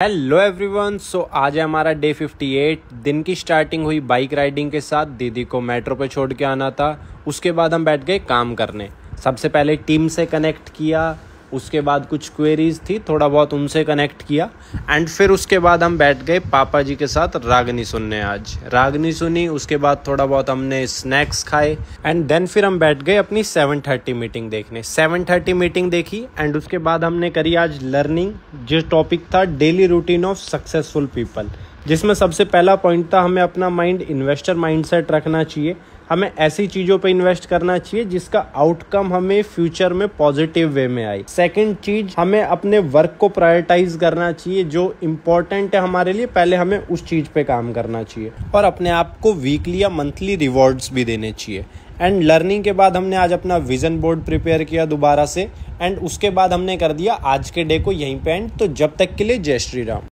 Hello everyone. सो आज है हमारा डे 58। दिन की स्टार्टिंग हुई बाइक राइडिंग के साथ। दीदी को मेट्रो पे छोड़ के आना था। उसके बाद हम बैठ गए काम करने। सबसे पहले टीम से कनेक्ट किया, उसके बाद कुछ क्वेरीज थी, थोड़ा बहुत उनसे कनेक्ट किया एंड फिर उसके बाद हम बैठ गए पापा जी के साथ रागनी सुनने। आज रागनी सुनी, उसके बाद थोड़ा बहुत हमने स्नैक्स खाए एंड देन फिर हम बैठ गए अपनी 7:30 मीटिंग देखने। 7:30 मीटिंग देखी एंड उसके बाद हमने करी आज लर्निंग, जो टॉपिक था daily routine of successful people, जिसमें सबसे पहला पॉइंट था हमें अपना माइंड इन्वेस्टर माइंडसेट रखना चाहिए। हमें ऐसी चीज़ों पे इन्वेस्ट करना चाहिए जिसका आउटकम हमें फ्यूचर में पॉजिटिव वे में आए। सेकंड चीज, हमें अपने वर्क को प्रायोरिटाइज करना चाहिए। जो इम्पोर्टेंट है हमारे लिए, पहले हमें उस चीज़ पे काम करना चाहिए और अपने आप को वीकली या मंथली रिवॉर्ड्स भी देने चाहिए। एंड लर्निंग के बाद हमने आज अपना विजन बोर्ड प्रिपेयर किया दोबारा से एंड उसके बाद हमने कर दिया आज के डे को यहीं पे एंड। तो जब तक के लिए जय श्री राम।